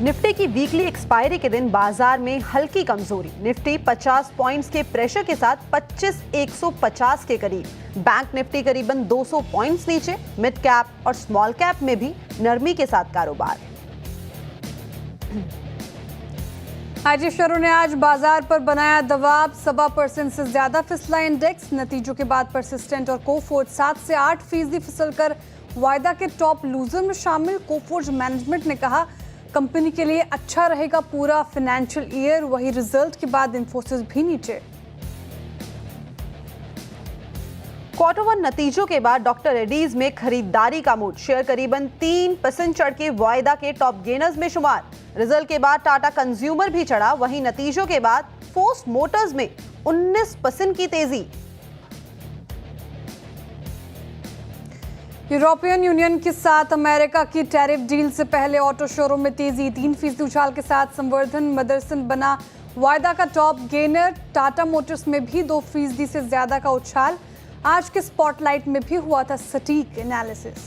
Nifty की weekly expiry के दिन बाजार में हल्की कमजोरी। निफ्टी 50 पॉइंट्स के प्रेशर के साथ 25,150 के करीब। बैंक निफ्टी करीबन 200 पॉइंट्स नीचे। मिड कैप और स्मॉल कैप में भी नरमी के साथ कारोबार। आईटी शेयरों ने आज बाजार पर बनाया दबाव। 1.25% से ज्यादा फिसला इंडेक्स। नतीजों के बाद परसिस्टेंट और कोफोर्ज 7 से 8% फिसलकर वायदा के टॉप लूजर में शामिल। कोफोर्ज मैनेजमेंट ने कहा कंपनी के लिए अच्छा रहेगा पूरा फाइनेंशियल ईयर। वही रिजल्ट के बाद इंफोसिस भी नीचे। क्वार्टर 1 नतीजों के बाद डॉक्टर रेड्डीज में खरीदारी का मूड। शेयर करीबन 3% चढ़ के वायदा के टॉप गेनर्स में शुमार। रिजल्ट के बाद टाटा कंज्यूमर भी चढ़ा। वहीं नतीजों के बाद फोर्स मोटर्स में 19% की तेजी। यूरोपियन यूनियन के साथ अमेरिका की टैरिफ डील से पहले ऑटो शोरूम में तेजी। 3% उछाल के साथ संवर्धन मदरसन बना वायदा का टॉप गेनर। टाटा मोटर्स में भी 2% से ज्यादा का उछाल। आज के स्पॉटलाइट में भी हुआ था सटीक एनालिसिस।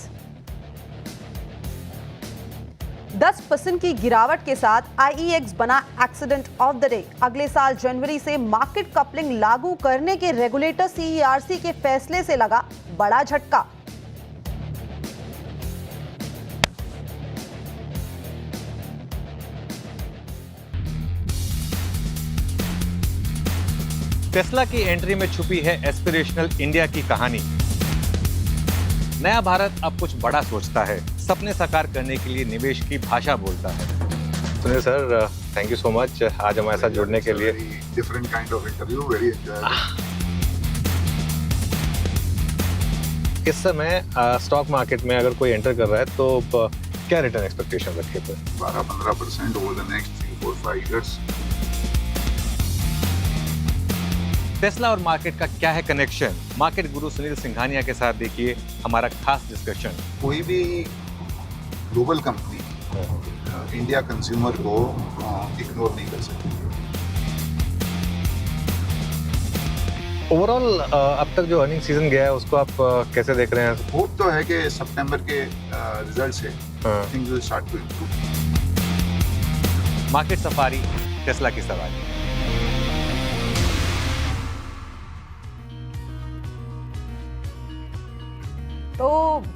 10% की गिरावट के साथ आईईएक्स बना एक्सीडेंट ऑफ द डे। अगले साल जनवरी से मार्केट कपलिंग लागू करने के रेगुलेटर सीईआरसी के फैसले से लगा बड़ा झटका। टेस्ला की एंट्री में छुपी है एस्पिरेशनल इंडिया की कहानी। नया भारत अब कुछ बड़ा सोचता है, सपने साकार करने के लिए निवेश की भाषा बोलता है। सुनिए sir, thank you so much आज हमारे साथ जुड़ने के लिए। Different kind of interview, very enjoyable. इस समय स्टॉक मार्केट में अगर कोई एंटर कर रहा है तो क्या रिटर्न एक्सपेक्टेशन रखे थे? 12-15% over the next 3-4-5 years. Tesla और मार्केट का क्या है कनेक्शन? मार्केट गुरु सुनील सिंघानिया के साथ देखिए हमारा खास डिस्कशन। कोई भी ग्लोबल कंपनी इंडिया कंज्यूमर को इग्नोर नहीं कर सकती। ओवरऑल अब तक जो अर्निंग सीजन गया है उसको आप कैसे देख रहे हैं? होप तो है कि सितंबर के रिजल्ट से things will start to improve. Market safari, Tesla की सवारी। तो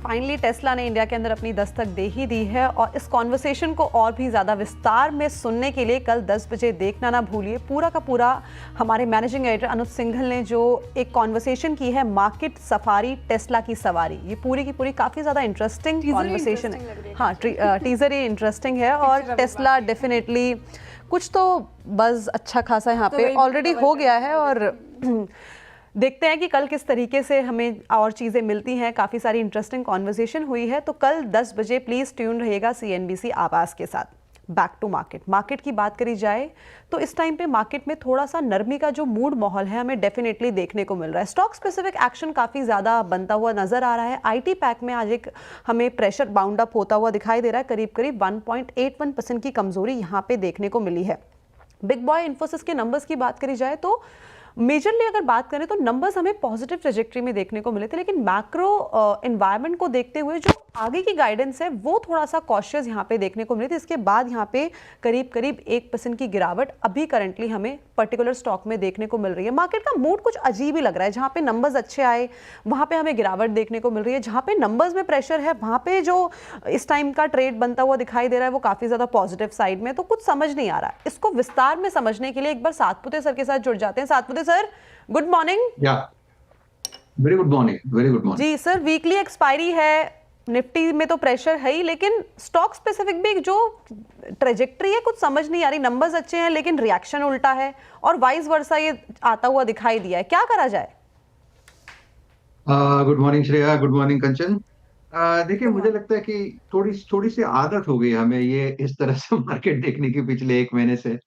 फाइनली टेस्ला ने इंडिया के अंदर अपनी दस्तक दे ही दी है। और इस कॉन्वर्सेशन को और भी ज़्यादा विस्तार में सुनने के लिए कल 10 बजे देखना ना भूलिए। पूरा का पूरा हमारे मैनेजिंग एडिटर अनुज सिंघल ने जो एक कॉन्वर्सेशन की है, मार्केट सफारी टेस्ला की सवारी, ये पूरी की पूरी काफ़ी ज़्यादा इंटरेस्टिंग कॉन्वर्सेशन है। हाँ, टीजर ही इंटरेस्टिंग है। और टेस्ला डेफिनेटली कुछ तो बज़ अच्छा खासा यहाँ पे ऑलरेडी हो गया है। और देखते हैं कि कल किस तरीके से हमें और चीज़ें मिलती हैं। काफ़ी सारी इंटरेस्टिंग कॉन्वर्सेशन हुई है। तो कल 10 बजे प्लीज़ ट्यून रहिएगा सीएनबीसी आवाज़ के साथ। बैक टू मार्केट की बात करी जाए तो इस टाइम पे मार्केट में थोड़ा सा नरमी का जो मूड माहौल है हमें डेफिनेटली देखने को मिल रहा है। स्टॉक स्पेसिफिक एक्शन काफ़ी ज़्यादा बनता हुआ नजर आ रहा है। आईटी पैक में आज एक हमें प्रेशर बाउंड अप होता हुआ दिखाई दे रहा है। करीब करीब 1.81% की कमजोरी यहाँ पे देखने को मिली है। बिग बॉय इन्फोसिस के नंबर्स की बात करी जाए तो मेजरली अगर बात करें तो नंबर्स हमें पॉजिटिव ट्रेजेक्ट्री में देखने को मिले थे। लेकिन मैक्रो एनवायरनमेंट को देखते हुए जो आगे की गाइडेंस है वो थोड़ा सा कॉशियस यहाँ पे देखने को मिली थी। इसके बाद यहाँ पे करीब करीब 1% की गिरावट अभी करंटली हमें पर्टिकुलर स्टॉक में देखने को मिल रही है। मार्केट का मूड कुछ अजीब ही लग रहा है। जहाँ पे नंबर्स अच्छे आए वहाँ पे हमें गिरावट देखने को मिल रही है। जहाँ पे नंबर्स में प्रेशर है वहाँ पे जो इस टाइम का ट्रेड बनता हुआ दिखाई दे रहा है वो काफ़ी ज़्यादा पॉजिटिव साइड में। तो कुछ समझ नहीं आ रहा है। इसको विस्तार में समझने के लिए एक बार सातपुते सर के साथ जुड़ जाते हैं। Satpute sir, good morning. या very good morning, very good morning जी सर, वीकली एक्सपायरी है, निफ्टी में तो प्रेशर है ही, लेकिन स्टॉक स्पेसिफिक भी जो ट्रेजेक्ट्री है कुछ समझ नहीं आ रही। नंबर्स अच्छे हैं लेकिन रिएक्शन उल्टा है और वाइस वर्सा ये आता हुआ दिखाई दिया है। क्या करा जाए? Good morning Shreya, good morning Kanchan. देखिए, मुझे लगता है कि थोड़ी सी आदत हो गई हमें ये इस तरह से मार्केट देखने की पिछले 1 महीने से।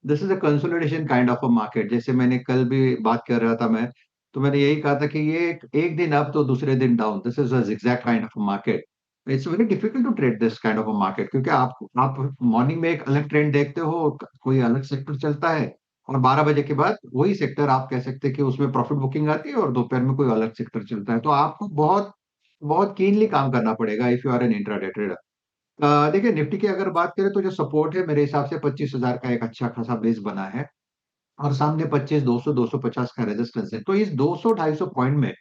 This is a consolidation kind of a market. जैसे मैंने कल भी बात कर रहा था मैं, तो मैंने यही कहा था कि ये एक दिन अप तो दूसरे दिन down. This is a zigzag kind of a market. It's very difficult to trade this kind of a market, क्योंकि आप मॉर्निंग में एक अलग ट्रेंड देखते हो, कोई अलग सेक्टर चलता है, और 12 बजे के बाद वही सेक्टर आप कह सकते हैं कि उसमें प्रॉफिट बुकिंग आती है, और दोपहर में कोई अलग सेक्टर चलता है। तो आपको बहुत बहुत कीनली काम करना पड़ेगा if you are an intraday trader. देखिए निफ्टी की अगर बात करें तो जो सपोर्ट है मेरे हिसाब से 25,000 का एक अच्छा खासा बेस बना है और सामने 25, 200, 250 का रेजिस्टेंस है। तो इस 200-250 पॉइंट में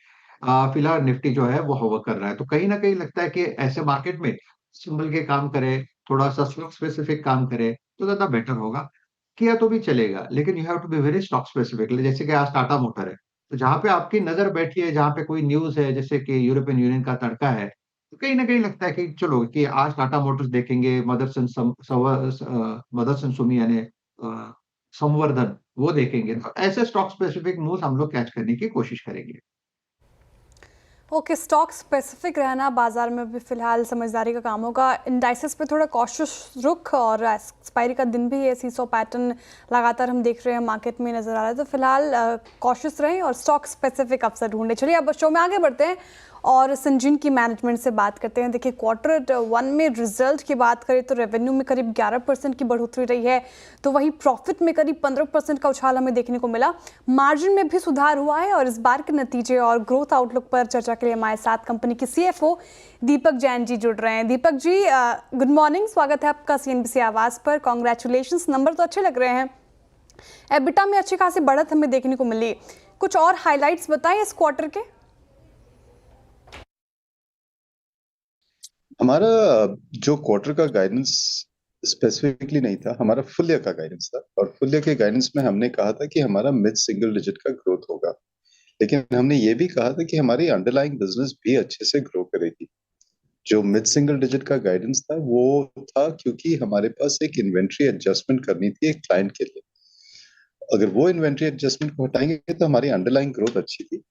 फिलहाल निफ्टी जो है वो होवर कर रहा है। तो कहीं ना कहीं लगता है कि ऐसे मार्केट में संभल के काम करे, थोड़ा सा स्टॉक स्पेसिफिक काम करे तो ज्यादा बेटर होगा। किया तो भी चलेगा लेकिन you have to be very stock specific. जैसे कि आज टाटा मोटर है, तो जहां पे आपकी नजर बैठी है, जहां पे कोई न्यूज है जैसे कि यूरोपियन यूनियन का तड़का है, तो कहीं ना कहीं लगता है कि चलो कि आज टाटा मोटर्स देखेंगे, मदरसन सुमी यानी संवर्धन वो देखेंगे। तो ऐसे स्टॉक स्पेसिफिक मूव हम लोग कैच करने की कोशिश करेंगे। ओके, स्टॉक स्पेसिफिक रहना बाजार में भी फिलहाल समझदारी का काम होगा। इंडाइसेस पे थोड़ा कॉशियस रुख और एक्सपायरी का दिन भी है, सीसो पैटर्न लगातार हम देख रहे हैं मार्केट में नजर आ रहा है। तो फिलहाल कॉशियस रहें और स्टॉक स्पेसिफिक अवसर ढूंढे। चलिए अब शो में आगे बढ़ते हैं और संजीन की मैनेजमेंट से बात करते हैं। देखिए Q1 में रिजल्ट की बात करें तो रेवेन्यू में करीब 11% की बढ़ोतरी रही है, तो वहीं प्रॉफिट में करीब 15% का उछाल हमें देखने को मिला। मार्जिन में भी सुधार हुआ है और इस बार के नतीजे और ग्रोथ आउटलुक पर चर्चा के लिए हमारे साथ कंपनी की CFO दीपक जैन जी जुड़ रहे हैं। दीपक जी गुड मॉर्निंग, स्वागत है आपका CNBC आवाज़ पर। कॉन्ग्रेचुलेशंस, नंबर तो अच्छे लग रहे हैं, एबिटा में अच्छी खासी बढ़त हमें देखने को मिली। कुछ और हाईलाइट्स बताएं इस क्वार्टर के। हमारा जो क्वार्टर का गाइडेंस स्पेसिफिकली नहीं था, हमारा फुल ईयर का गाइडेंस था। और फुल ईयर के गाइडेंस में हमने कहा था कि हमारा मिड सिंगल डिजिट का ग्रोथ होगा, लेकिन हमने ये भी कहा था कि हमारी अंडरलाइंग बिजनेस भी अच्छे से ग्रो करेगी। जो मिड सिंगल डिजिट का गाइडेंस था वो था क्योंकि हमारे पास एक इन्वेंट्री एडजस्टमेंट करनी थी एक क्लाइंट के लिए। अगर वो इन्वेंट्री एडजस्टमेंट को हटाएंगे तो हमारी अंडरलाइंग ग्रोथ अच्छी थी।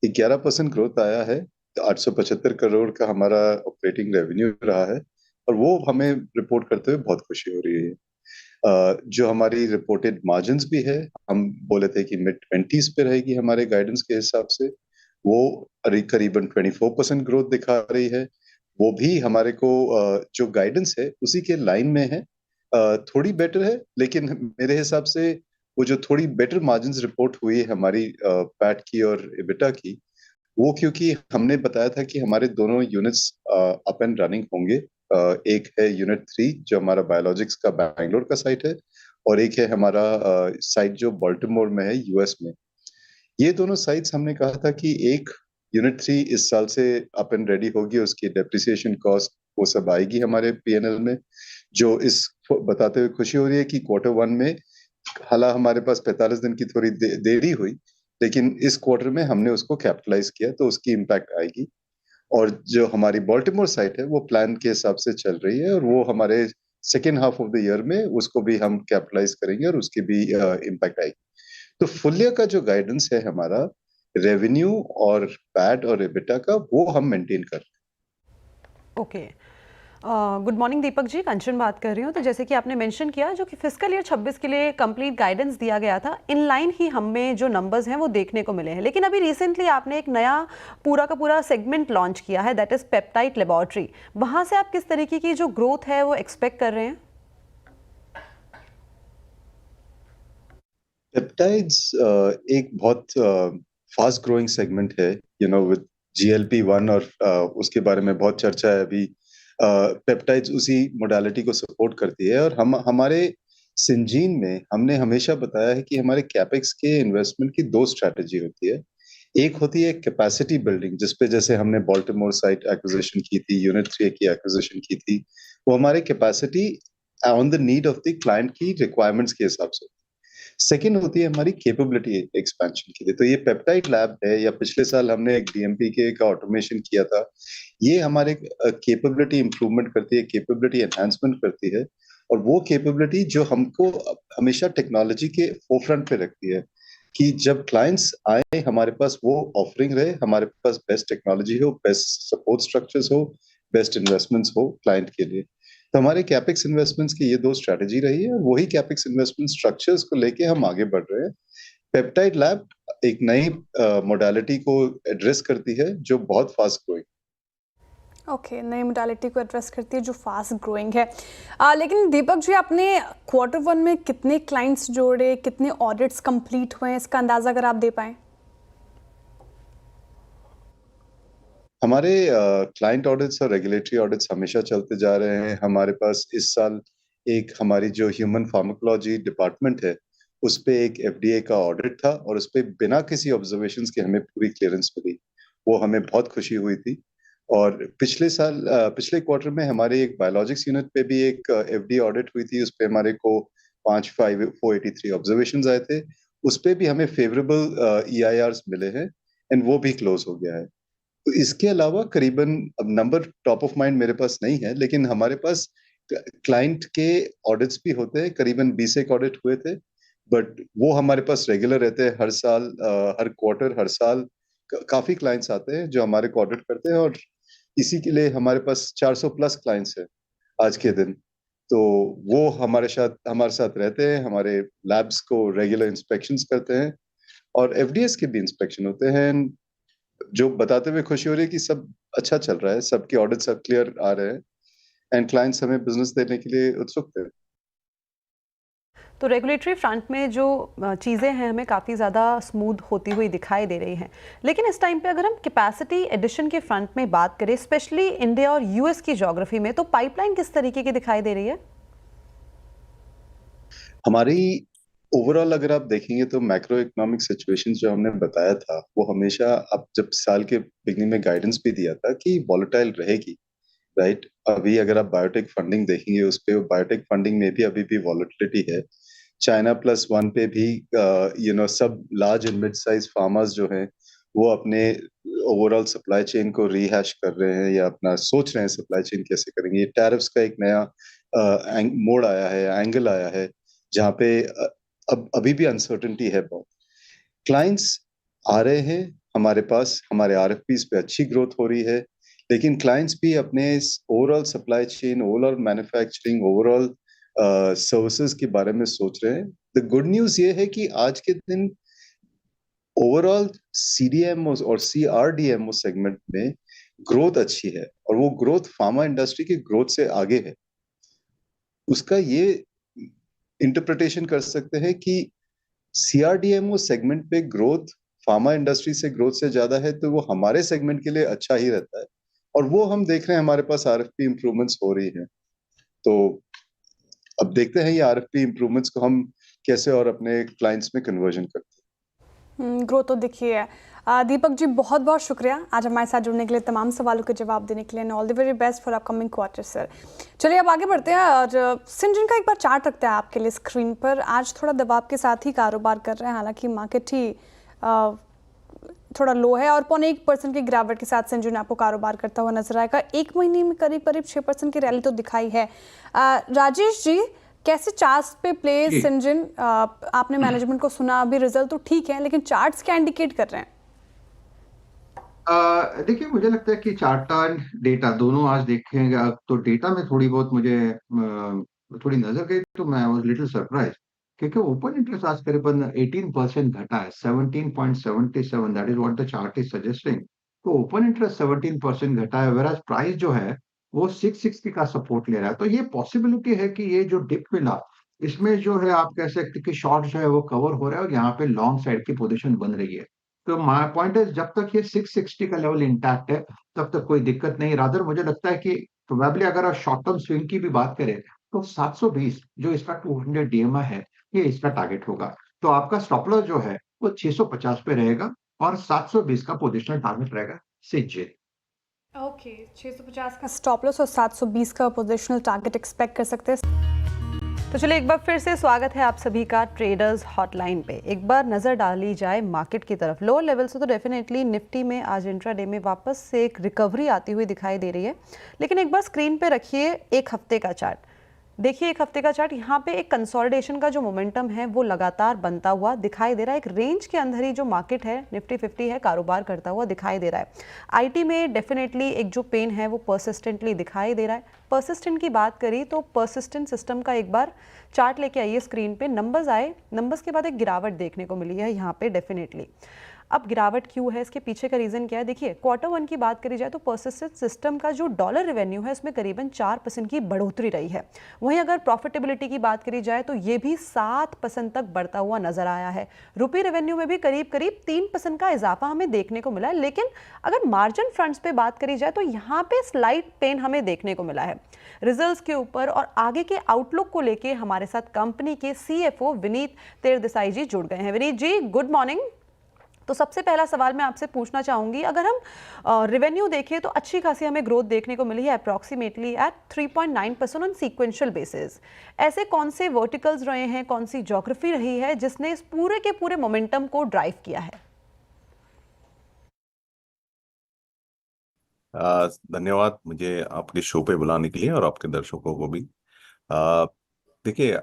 11% ग्रोथ आया है, 875 करोड़ का हमारा ऑपरेटिंग रेवेन्यू रहा है और वो हमें रिपोर्ट करते हुए बहुत खुशी हो रही है। जो हमारी रिपोर्टेड मार्जिन्स भी है, हम बोले थे कि मिड 20s पे रहेगी हमारे गाइडेंस के हिसाब से, वो करीबन 24% ग्रोथ दिखा रही है। वो भी हमारे को जो गाइडेंस है उसी के लाइन में है। थोड़ी बेटर है, लेकिन मेरे हिसाब से वो जो थोड़ी बेटर मार्जिन्स रिपोर्ट हुई है हमारी पैट की और एबिटा की, वो क्योंकि हमने बताया था कि हमारे दोनों यूनिट्स अप एंड रनिंग होंगे। एक है यूनिट 3 जो हमारा बायोलॉजिक्स का बैंगलोर का साइट है, और एक है हमारा साइट जो बाल्टीमोर में है यूएस में। ये दोनों साइट्स हमने कहा था कि एक यूनिट 3 इस साल से अप एंड रेडी होगी, उसकी डेप्रिसिएशन कॉस्ट वो सब आएगी हमारे पीएनएल में। जो इस बताते हुए खुशी हो रही है कि Q1 में हालांकि हमारे पास 45 दिन की थोड़ी देरी हुई, लेकिन इस क्वार्टर में हमने उसको कैपिटलाइज किया तो उसकी इम्पैक्ट आएगी। और जो हमारी बाल्टीमोर साइट है वो प्लान के हिसाब से चल रही है और वो हमारे second half of the year में उसको भी हम कैपिटलाइज करेंगे और उसकी भी इम्पैक्ट आएगी। तो फुल ईयर का जो गाइडेंस है हमारा रेवेन्यू और पैट और एबिटा का, वो हम मेंटेन कर रहे हैं। Okay, good morning Deepak ji, कंचन बात कर रही हूँ। तो जैसे कि आपने मेंशन किया, जो कि फिस्कल ईयर 26 के लिए कंप्लीट गाइडेंस दिया गया था, इन लाइन ही हमें जो नंबर्स हैं वो देखने को मिले हैं। लेकिन अभी रिसेंटली आपने एक नया पूरा का पूरा सेगमेंट लॉन्च किया है, दैट इज पेप्टाइड लेबोरेटरी। वहाँ से आप किस तरीके की जो ग्रोथ है वो एक्सपेक्ट कर रहे हैं? पेप्टाइड्स एक बहुत फास्ट ग्रोइंग सेगमेंट है, विद GLP-1 और उसके बारे में बहुत चर्चा है अभी। पेप्टाइड्स उसी मोडालिटी को सपोर्ट करती है और हम हमारे सिंजीन में हमने हमेशा बताया है कि हमारे कैपेक्स के इन्वेस्टमेंट की दो स्ट्रैटेजी होती है। एक होती है कैपेसिटी बिल्डिंग, जिसपे जैसे हमने बाल्टीमोर साइट एक्विजिशन की थी, यूनिट 3 की एक्विजिशन की थी, वो हमारे capacity on the need of the client की रिक्वायरमेंट्स के हिसाब से। सेकेंड होती है हमारी कैपेबिलिटी एक्सपेंशन के लिए। तो ये पेप्टाइड लैब है, या पिछले साल हमने एक DMPK का ऑटोमेशन किया था, ये हमारे कैपेबिलिटी इंप्रूवमेंट करती है, कैपेबिलिटी एनहांसमेंट करती है। और वो कैपेबिलिटी जो हमको हमेशा टेक्नोलॉजी के फोरफ्रंट पे रखती है कि जब क्लाइंट्स आए हमारे पास वो ऑफरिंग रहे, हमारे पास बेस्ट टेक्नोलॉजी हो, बेस्ट सपोर्ट स्ट्रक्चर्स हो, बेस्ट इन्वेस्टमेंट्स हो क्लाइंट के लिए। तो हमारे कैपेक्स इन्वेस्टमेंट्स की ये दो स्ट्रैटेजी रही है और वही कैपेक्स इन्वेस्टमेंट स्ट्रक्चर्स को लेके हम आगे बढ़ रहे हैं। पेप्टाइड लैब एक नई मोडालिटी को एड्रेस करती है जो बहुत फास्ट ग्रोइंग। ओके, नई मोडालिटी को एड्रेस करती है जो फास्ट ग्रोइंग है। लेकिन दीपक जी, आपने Q1 में कितने क्लाइंट्स जोड़े, कितने ऑडिट्स कंप्लीट हुए हैं, इसका अंदाजा अगर आप दे पाएं। हमारे क्लाइंट ऑडिट्स और रेगुलेटरी ऑडिट्स हमेशा चलते जा रहे हैं। हमारे पास इस साल एक हमारी जो ह्यूमन फार्माकोलॉजी डिपार्टमेंट है, उस पे एक एफडीए का ऑडिट था और उस पे बिना किसी ऑब्जर्वेशंस के हमें पूरी क्लियरेंस मिली। वो हमें बहुत खुशी हुई थी। और पिछले क्वार्टर में हमारे एक बायोलॉजिक्स यूनिट पे भी एक एफडीए ऑडिट हुई थी। उस पे हमारे को 483 ऑब्जर्वेशंस आए थे। उस पे भी हमें फेवरेबल ईआईआरस मिले हैं एंड वो भी क्लोज हो गया है। तो इसके अलावा करीबन, अब नंबर टॉप ऑफ माइंड मेरे पास नहीं है, लेकिन हमारे पास क्लाइंट के ऑडिट्स भी होते हैं। करीबन 20 एक ऑडिट हुए थे, बट वो हमारे पास रेगुलर रहते हैं। हर साल, हर क्वार्टर, हर साल काफी क्लाइंट्स आते हैं जो हमारे को ऑडिट करते हैं। और इसी के लिए हमारे पास 400 प्लस क्लाइंट्स हैं आज के दिन। तो वो हमारे साथ रहते हैं, हमारे लैब्स को रेगुलर इंस्पेक्शंस करते हैं और एफडीएस के भी इंस्पेक्शन होते हैं। जो बताते हुए खुशी हो रही है कि सब अच्छा चल रहा है, सबके ऑडिट सब क्लियर आ रहे हैं एंड क्लाइंट्स हमें बिजनेस देने के लिए उत्सुक थे। तो रेगुलेटरी फ्रंट में जो चीज़ें हैं हमें काफ़ी ज़्यादा स्मूथ होती हुई दिखाई दे रही हैं, लेकिन इस टाइम पे अगर हम कैपेसिटी एडिशन के फ्रंट में बात करें, स्पेशली इंडिया और यूएस की ज्योग्राफी में, तो पाइपलाइन किस तरीके की दिखाई दे रही है? हमारी ओवरऑल अगर आप देखेंगे तो मैक्रो इकोनॉमिक सिचुएशन जो हमने बताया था, वो हमेशा, अब जब साल के बिगनिंग में गाइडेंस भी दिया था कि वॉलेटाइल रहेगी, राइट। अभी अगर आप बायोटेक फंडिंग देखेंगे, उस पे बायोटेक फंडिंग में भी अभी भी वॉलेटिलिटी है। चाइना +1 पे भी सब large and mid size farmers जो हैं वो अपने ओवरऑल सप्लाई चेन को रीहैश कर रहे हैं या अपना सोच रहे हैं सप्लाई चेन कैसे करेंगे। ये टैरिफ्स का एक नया मोड़ आया है, एंगल आया है, जहाँ पे अब अभी भी अनसर्टेनिटी है बहुत। क्लाइंट्स आ रहे हैं हमारे पास, हमारे आरएफपीज पे अच्छी ग्रोथ हो रही है, लेकिन क्लाइंट्स भी अपने overall supply chain, overall manufacturing, overall services के बारे में सोच रहे हैं। द गुड न्यूज ये है कि आज के दिन ओवरऑल सीडीएमओ और सीआरडीएमओ सेगमेंट में ग्रोथ अच्छी है और वो ग्रोथ फार्मा इंडस्ट्री की ग्रोथ से आगे है। उसका ये इंटरप्रिटेशन कर सकते हैं कि सीआरडीएमओ सेगमेंट पे ग्रोथ फार्मा इंडस्ट्री से ग्रोथ से ज्यादा है, तो वो हमारे सेगमेंट के लिए अच्छा ही रहता है और वो हम देख रहे हैं, हमारे पास आरएफपी इंप्रूवमेंट्स हो रही है। तो अब देखते हैं ये आरएफपी इंप्रूवमेंट्स को हम कैसे और अपने क्लाइंट्स में कन्वर्जन करते हैं। ग्रोथ तो दिखी है। दीपक जी, बहुत बहुत शुक्रिया आज हमारे साथ जुड़ने के लिए, तमाम सवालों के जवाब देने के लिए, and all the very best for upcoming quarter sir. चलिए अब आगे बढ़ते हैं और सिंजन का एक बार चार्ट रखते हैं आपके लिए स्क्रीन पर। आज थोड़ा दबाव के साथ ही कारोबार कर रहे हैं, हालांकि मार्केट ही थोड़ा लो है और 0.1% की गिरावट के साथ सिंजन आपको कारोबार करता हुआ नजर आएगा। एक महीने में करीब करीब 6% की रैली तो दिखाई है। राजेश जी, कैसे चार्ट्स पे प्ले सिंजन? आपने मैनेजमेंट को सुना, अभी रिजल्ट तो ठीक है, लेकिन चार्ट्स क्या इंडिकेट कर रहे हैं? देखिए, मुझे लगता है कि चार्ट एंड डेटा दोनों आज देखेंगे तो डेटा में थोड़ी बहुत मुझे थोड़ी नजर गई, तो मैं वाज लिटिल सरप्राइज क्योंकि ओपन इंटरेस्ट आज करीबन 18% घटा है, 17.77, that is what the chart is suggesting. तो ओपन इंटरेस्ट 17% घटा है, वेराज प्राइस जो है वो 660 का सपोर्ट ले रहा है। तो ये पॉसिबिलिटी है कि ये जो डिप मिला, इसमें जो है आप कह सकते हैं कि शॉर्ट जो है वो कवर हो रहा है और यहाँ पे लॉन्ग साइड की पोजीशन बन रही है। तो माय पॉइंट है, जब तक ये 660 का लेवल इंटैक्ट है तब तक कोई दिक्कत नहीं। रादर मुझे लगता है कि प्रोबेबली अगर आप शॉर्ट टर्म स्विंग की भी बात करें तो 720 जो इसका 200 डीएमआई है, ये इसका टारगेट होगा। तो आपका स्टॉप लॉस जो है वो 650 पे रहेगा और 720 का पोजिशनल टारगेट रहेगा सिंजन। ओके, 650 का स्टॉप लॉस और 720 का पोजिशनल टारगेट एक्सपेक्ट कर सकते हैं। तो चलिए एक बार फिर से स्वागत है आप सभी का ट्रेडर्स हॉटलाइन पे। एक बार नज़र डाली जाए मार्केट की तरफ, लोअर लेवल से तो डेफिनेटली निफ्टी में आज इंट्राडे में वापस से एक रिकवरी आती हुई दिखाई दे रही है, लेकिन एक बार स्क्रीन पे रखिए एक हफ्ते का चार्ट। देखिए एक हफ्ते का चार्ट, यहाँ पे एक कंसोलिडेशन का जो मोमेंटम है वो लगातार बनता हुआ दिखाई दे रहा है। एक रेंज के अंदर ही जो मार्केट है, निफ्टी 50 है, कारोबार करता हुआ दिखाई दे रहा है। आईटी में डेफिनेटली एक जो पेन है वो परसिस्टेंटली दिखाई दे रहा है। परसिस्टेंट की बात करी तो परसिस्टेंट सिस्टम का एक बार चार्ट लेके आइए स्क्रीन पे। नंबर्स आए, नंबर्स के बाद एक गिरावट देखने को मिली है यहाँ पे डेफिनेटली। अब गिरावट क्यों है, इसके पीछे का रीज़न क्या है? देखिए, क्वार्टर 1 की बात करी जाए तो पर्सिस्टेंट सिस्टम का जो डॉलर रेवेन्यू है इसमें करीबन 4% की बढ़ोतरी रही है। वहीं अगर प्रॉफिटेबिलिटी की बात करी जाए तो ये भी 7% तक बढ़ता हुआ नजर आया है। रुपी रेवेन्यू में भी करीब 3% का इजाफा हमें देखने को मिला है। लेकिन अगर मार्जिन फ्रंट्स पे बात करी जाए तो यहाँ पे स्लाइट पेन हमें देखने को मिला है। रिजल्ट्स के ऊपर और आगे के आउटलुक को लेके हमारे साथ कंपनी के CFO विनीत तेरदेसाई जी जुड़ गए हैं। Vineet ji, good morning. तो सबसे पहला सवाल मैं आपसे पूछना चाहूंगी, अगर हम रेवेन्यू देखें तो अच्छी खासी हमें ग्रोथ देखने को मिली है, approximately at 3.9% on sequential basis. ऐसे कौन से वर्टिकल्स रहे हैं, कौन सी ज्योग्राफी रही है जिसने इस पूरे के पूरे मोमेंटम को ड्राइव किया है? धन्यवाद मुझे आपके शो पे बुलाने के लिए और आपके दर्शकों को भी। अ, देखिए,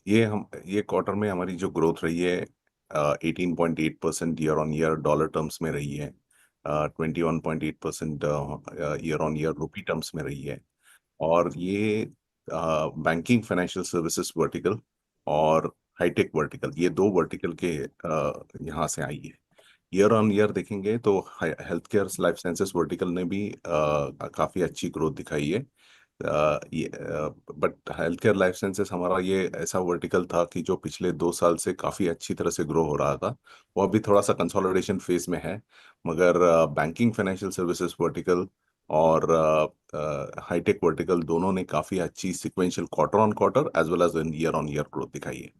ये क्वार्टर में हमारी जो ग्रोथ रही है 18.8% year on year dollar terms में रही है, 21.8% year on year rupee terms में रही है। और ये बैंकिंग फाइनेंशियल सर्विसेज वर्टिकल और हाईटेक वर्टिकल, ये दो वर्टिकल के यहाँ से आई है। ईयर ऑन ईयर देखेंगे तो health care life sciences vertical ने भी काफी अच्छी ग्रोथ दिखाई है। But health care life sciences हमारा ये ऐसा वर्टिकल था कि जो पिछले 2 साल से काफी अच्छी तरह से ग्रो हो रहा था, वो अभी थोड़ा सा कंसोलिडेशन फेज में है। मगर बैंकिंग फाइनेंशियल सर्विसेज वर्टिकल और हाईटेक वर्टिकल दोनों ने काफी अच्छी sequential quarter on quarter as well as year on year growth दिखाई है।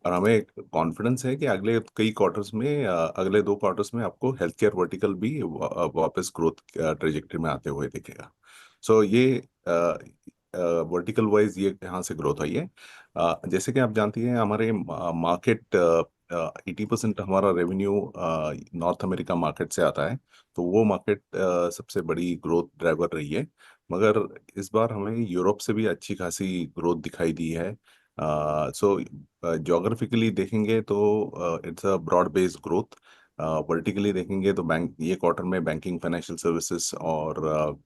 और हमें कॉन्फिडेंस है कि अगले कई क्वार्टर्स में, अगले 2 क्वार्टर्स में आपको हेल्थ केयर वर्टिकल भी वापस ग्रोथ ट्रेजेक्टरी में आते हुए दिखेगा। सो ये वर्टिकल वाइज ये यहाँ से ग्रोथ आई है। जैसे कि आप जानती हैं, हमारे मार्केट 80% हमारा रेवेन्यू नॉर्थ अमेरिका मार्केट से आता है, तो वो मार्केट सबसे बड़ी ग्रोथ ड्राइवर रही है। मगर इस बार हमें यूरोप से भी अच्छी खासी ग्रोथ दिखाई दी है। सो ज्योग्राफिकली देखेंगे तो it's a broad based growth. Vertically देखेंगे तो ये क्वार्टर में बैंकिंग फाइनेंशियल सर्विसेज और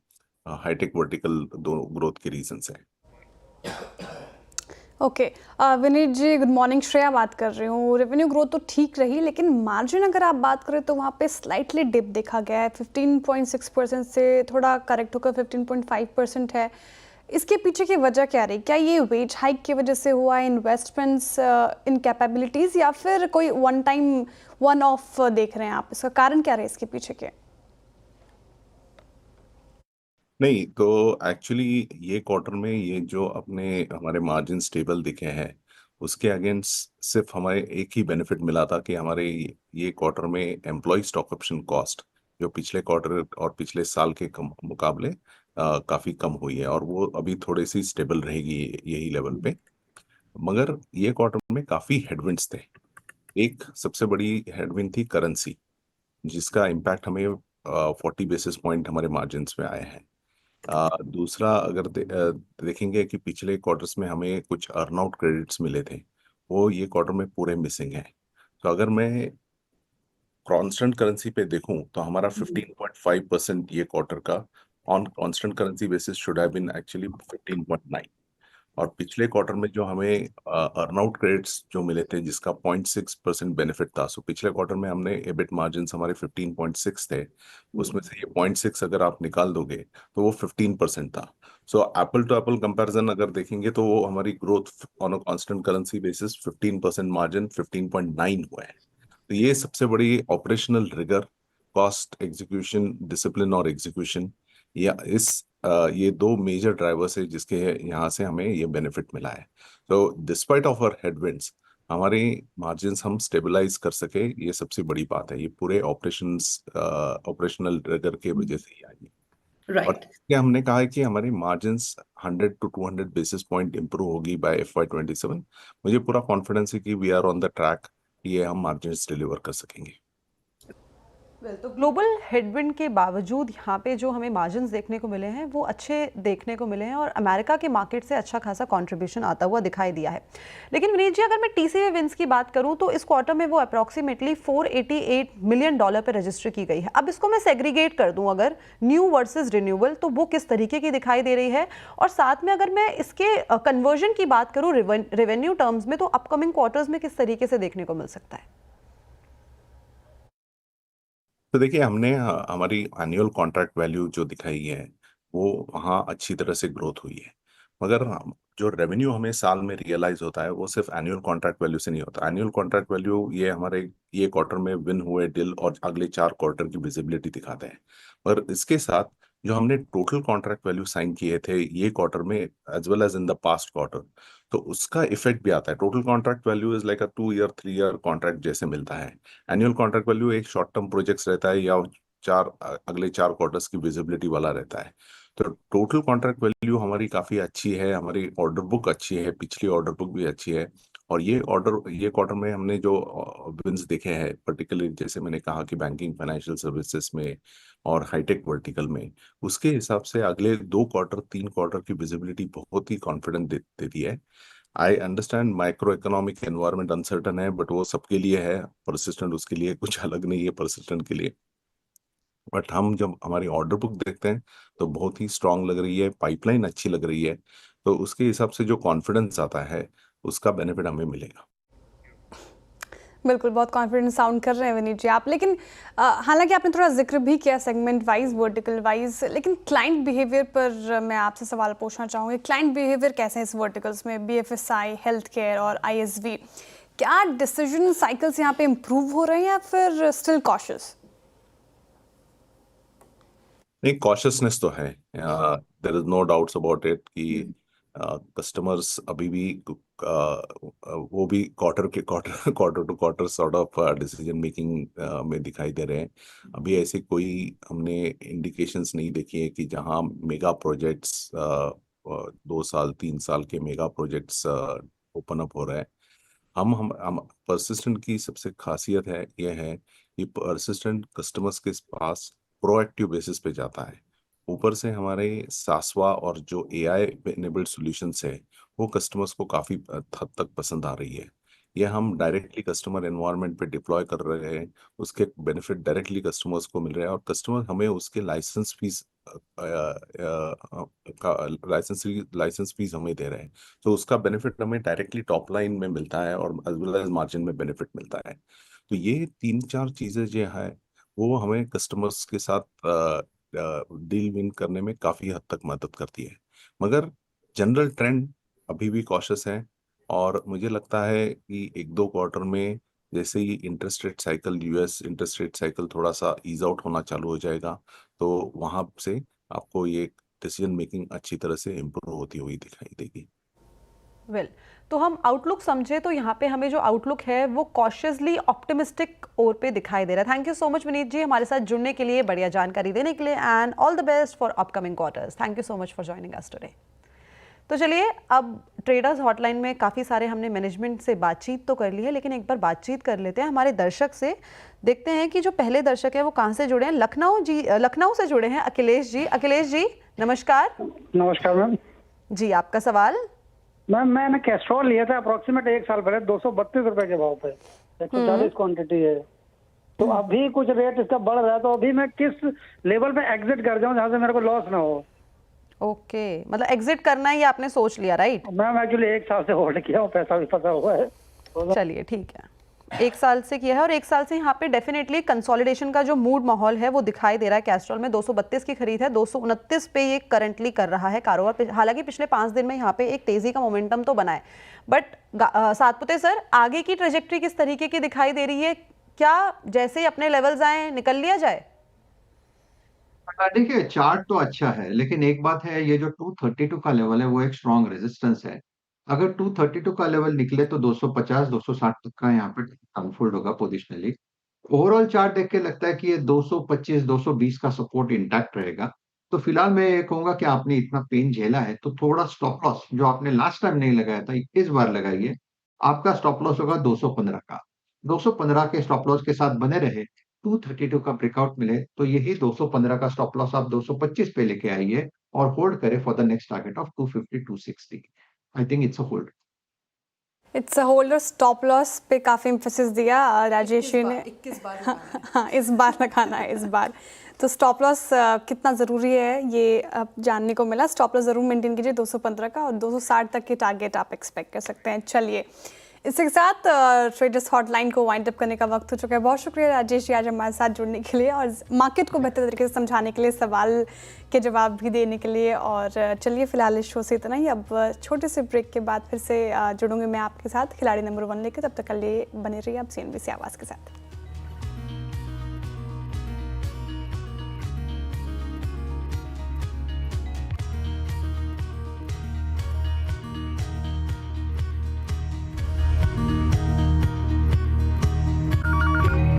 हाईटेक वर्टिकल दो ग्रोथ के रीजंस हैं। Okay, Vineet ji good morning. Shreya बात कर रही हूँ। रेवेन्यू ग्रोथ तो ठीक रही, लेकिन मार्जिन अगर आप बात करें तो वहाँ पे स्लाइटली डिप देखा गया है। 15.6% से थोड़ा करेक्ट होकर 15.5% है। इसके पीछे की वजह क्या रही? क्या ये वेज हाइक की वजह से हुआ, इन्वेस्टमेंट्स इन कैपेबिलिटीज़, या फिर कोई वन टाइम वन ऑफ देख रहे हैं आप? इसका कारण क्या रहे इसके पीछे के? नहीं, तो एक्चुअली ये क्वार्टर में ये जो अपने हमारे मार्जिन स्टेबल दिखे हैं, उसके अगेंस्ट सिर्फ हमारे एक ही बेनिफिट मिला था कि हमारे ये क्वार्टर में एम्प्लॉय स्टॉक ऑप्शन कॉस्ट जो पिछले क्वार्टर और पिछले साल के मुकाबले काफी कम हुई है, और वो अभी थोड़ी सी स्टेबल रहेगी यही लेवल पे। मगर ये क्वार्टर में काफी हेडविंड्स थे। एक सबसे बड़ी हेडविंड थी करेंसी, जिसका इम्पैक्ट हमें 40 बेसिस पॉइंट हमारे मार्जिन में आए हैं। दूसरा, अगर देखेंगे कि पिछले क्वार्टर्स में हमें कुछ अर्नआउट क्रेडिट्स मिले थे, वो ये क्वार्टर में पूरे मिसिंग है। तो अगर मैं कांस्टेंट करेंसी पे देखूं तो हमारा 15.5% ये क्वार्टर का on constant currency basis should have been actually 15.9। और पिछले क्वार्टर में जो हमें अर्नआउट क्रेडिट्स जो मिले थे, जिसका 0.6% बेनिफिट था, सो पिछले क्वार्टर में हमने एबिट मार्जिन हमारे 15.6 थे, उसमें से ये 0.6 अगर आप निकाल दोगे तो वो 15% था। So apple to apple comparison अगर देखेंगे तो वो हमारी growth on a constant currency basis 15% margin 15.9 हुआ है। तो ये सबसे बड़ी operational rigour, cost execution discipline और एग्जीक्यूशन, या ये दो मेजर ड्राइवर्स है जिसके यहाँ से हमें ये बेनिफिट मिला है। तो डिस्पाइट ऑफ आवर हेडविंड्स हमारे मार्जिन्स हम स्टेबलाइज कर सके, ये सबसे बड़ी बात है। ये पूरे ऑपरेशनल रिगर के वजह से ही आई है। और इसलिए हमने कहा है कि हमारी margins 100 to 200 basis point improve होगी बाय FY27। मुझे पूरा कॉन्फिडेंस है कि we are on the track, ये हम मार्जिन्स डिलीवर कर सकेंगे। तो ग्लोबल हेडविंड के बावजूद यहाँ पे जो हमें मार्जिन्स देखने को मिले हैं वो अच्छे देखने को मिले हैं, और अमेरिका के मार्केट से अच्छा खासा कंट्रीब्यूशन आता हुआ दिखाई दिया है। लेकिन विनीत जी, अगर मैं TCV विंस की बात करूँ तो इस क्वार्टर में वो अप्रॉक्सीमेटली $488 मिलियन पे रजिस्टर की गई है। अब इसको मैं सेग्रीगेट कर दूँ, अगर न्यू वर्सेज रिन्यूअल, तो वो किस तरीके की दिखाई दे रही है? और साथ में अगर मैं इसके कन्वर्जन की बात करूँ रेवेन्यू टर्म्स में, तो अपकमिंग क्वार्टर्स में किस तरीके से देखने को मिल सकता है? तो देखिए हमने हमारी एनुअल कॉन्ट्रैक्ट वैल्यू जो दिखाई है वो वहाँ अच्छी तरह से ग्रोथ हुई है, मगर जो रेवेन्यू हमें साल में रियलाइज होता है वो सिर्फ एनुअल कॉन्ट्रैक्ट वैल्यू से नहीं होता। एनुअल कॉन्ट्रैक्ट वैल्यू ये हमारे ये क्वार्टर में विन हुए डील और अगले 4 क्वार्टर की विजिबिलिटी दिखाते हैं, और इसके साथ जो हमने टोटल कॉन्ट्रैक्ट वैल्यू साइन किए थे ये क्वार्टर में as well as in the past quarter, तो उसका इफेक्ट भी आता है। Total contract value is like a 2 year 3 year contract जैसे मिलता है। एनुअल कॉन्ट्रैक्ट वैल्यू एक शॉर्ट टर्म प्रोजेक्ट्स रहता है या अगले 4 क्वार्टर्स की विजिबिलिटी वाला रहता है। तो टोटल कॉन्ट्रैक्ट वैल्यू हमारी काफी अच्छी है, हमारी ऑर्डर बुक अच्छी है, पिछली ऑर्डर बुक भी अच्छी है, और ये क्वार्टर में हमने जो विंस देखे हैं पर्टिकुलरली जैसे मैंने कहा कि बैंकिंग फाइनेंशियल सर्विसेज में और हाईटेक वर्टिकल में, उसके हिसाब से अगले 2 क्वार्टर 3 क्वार्टर की विजिबिलिटी बहुत ही कॉन्फिडेंट देती है। I understand micro economic environment uncertain है, बट वो सबके लिए है, परसिस्टेंट उसके लिए कुछ अलग नहीं है परसिस्टेंट के लिए। बट हम जब हमारी ऑर्डर बुक देखते हैं तो बहुत ही स्ट्रांग लग रही है, पाइपलाइन अच्छी लग रही है, तो उसके हिसाब से जो कॉन्फिडेंस आता है उसका बेनिफिट हमें मिलेगा। बिल्कुल, बहुत कॉन्फिडेंट साउंड कर रहे हैं विनीत जी आप। लेकिन हालांकि आपने थोड़ा जिक्र भी किया सेगमेंट वाइज, वर्टिकल वाइज, लेकिन क्लाइंट बिहेवियर पर मैं आपसे सवाल पूछना चाहूँगी। क्लाइंट बिहेवियर कैसे है इस वर्टिकल्स में, BFSI, हेल्थ केयर और ISV? क्या डिसीजन साइकिल्स यहाँ पे इम्प्रूव हो रहे हैं या फिर स्टिल कॉशियस? नहीं, कॉशियसनेस तो है, there is no doubts about it कि कस्टमर्स अभी भी वो भी quarter to quarter sort of decision making में दिखाई दे रहे हैं। अभी ऐसे कोई हमने इंडिकेशंस नहीं देखी है कि जहां मेगा प्रोजेक्ट्स 2 साल 3 साल के मेगा प्रोजेक्ट्स ओपन अप हो रहे हैं। हम परसिस्टेंट की सबसे खासियत है यह है कि परसिस्टेंट कस्टमर्स के पास प्रोएक्टिव बेसिस पे जाता है। ऊपर से हमारे सासवा और जो AI इनेबल्ड सॉल्यूशंस है वो कस्टमर्स को काफी हद तक पसंद आ रही है। ये हम डायरेक्टली कस्टमर एनवायरनमेंट पे डिप्लॉय कर रहे हैं, उसके बेनिफिट डायरेक्टली कस्टमर्स को मिल रहे हैं, और कस्टमर हमें उसके लाइसेंस फीस लाइसेंस फीस हमें दे रहे हैं, तो उसका बेनिफिट हमें डायरेक्टली टॉप लाइन में मिलता है और एज वेल एज मार्जिन में बेनिफिट मिलता है। तो ये 3-4 चीजें जो है वो हमें कस्टमर्स के साथ डील विन करने में काफी हद तक मदद करती है, मगर जनरल ट्रेंड अभी भी कॉशियस है, और मुझे लगता है कि 1-2 क्वार्टर में जैसे ही interest rate cycle US interest rate cycle थोड़ा सा ईज आउट होना चालू हो जाएगा, तो वहां से आपको ये डिसीजन मेकिंग अच्छी तरह से इम्प्रूव होती हुई दिखाई देगी। तो हम आउटलुक समझे तो यहाँ पे हमें जो आउटलुक है वो कॉशियसली ऑप्टिमिस्टिक ओर पे दिखाई दे रहा है। Thank you so much Vineet ji हमारे साथ जुड़ने के लिए, बढ़िया जानकारी देने के लिए, and all the best for upcoming quarters. Thank you so much for joining us today. तो चलिए, अब ट्रेडर्स हॉटलाइन में काफ़ी सारे हमने मैनेजमेंट से बातचीत तो कर ली है, लेकिन एक बार बातचीत कर लेते हैं हमारे दर्शक से। देखते हैं कि जो पहले दर्शक है वो कहाँ से जुड़े हैं। लखनऊ से जुड़े हैं अखिलेश जी। अखिलेश जी नमस्कार। नमस्कार मैम जी, आपका सवाल। मैम मैंने कैस्ट्रॉल लिया था अप्रोक्सीमेट 1 साल पहले 232 रुपए के भाव पे, 140 क्वांटिटी है, तो अभी कुछ रेट इसका बढ़ रहा है, तो अभी मैं किस लेवल पे एग्जिट कर जाऊं जहां से मेरे को लॉस ना हो? ओके, मतलब एग्जिट करना ही आपने सोच लिया, राइट? मैम एक्चुअली 1 साल से होल्ड किया हूँ, पैसा भी फंसा हुआ है। चलिए ठीक है, 1 साल से किया है और 1 साल से यहाँ पे डेफिनेटली कंसोलिडेशन का जो मूड माहौल है वो दिखाई दे रहा है। कैस्ट्रॉल में 232 की खरीद है, 229 पे ये करंटली कर रहा है कारोबार। हालांकि पिछले 5 दिन में यहाँ पे एक तेजी का मोमेंटम तो बना है, बट सातपुते सर आगे की ट्रेजेक्ट्री किस तरीके की दिखाई दे रही है? क्या जैसे ही अपने लेवल्स आए निकल लिया जाए? देखिए चार्ट तो अच्छा है, लेकिन एक बात है, ये जो 232 का लेवल है वो एक स्ट्रॉन्ग रेजिस्टेंस है। अगर 232 का लेवल निकले तो 250 260 तक का यहाँ पे अनफोल्ड होगा पोजिशनली। ओवरऑल चार्ट देख के लगता है कि ये 225 220 का सपोर्ट इंटैक्ट रहेगा। तो फिलहाल मैं ये कहूंगा कि आपने इतना पेन झेला है तो थोड़ा स्टॉप लॉस जो आपने लास्ट टाइम नहीं लगाया था इस बार लगाइए। आपका स्टॉप लॉस होगा 215 का। 215 के स्टॉप लॉस के साथ बने रहे, 232 का ब्रेकआउट मिले तो यही 215 का स्टॉप लॉस आप 225 पे लेके आइए और होल्ड करें for the next target of 250 260। I think it's a hold. It's a holder. Stop loss पे काफ़ी एम्फेसिस दिया राजेश जी ने। 21 बार हाँ, इस बार लगाना है इस बार। तो स्टॉप लॉस कितना ज़रूरी है ये अब जानने को मिला। स्टॉप लॉस ज़रूर मेंटेन कीजिए 215 का, और 260 तक के टारगेट आप एक्सपेक्ट कर सकते हैं। चलिए, इसी के साथ ट्रेडर्स हॉटलाइन को वाइंड अप करने का वक्त हो चुका है। बहुत शुक्रिया राजेश जी आज हमारे साथ जुड़ने के लिए और मार्केट को बेहतर तरीके से समझाने के लिए, सवाल के जवाब भी देने के लिए। और चलिए फिलहाल इस शो से इतना ही। अब छोटे से ब्रेक के बाद फिर से जुड़ूंगी मैं आपके साथ खिलाड़ी नंबर 1 लेकर। तब तक के लिए बने रहिए आप CNBC आवाज़ के साथ।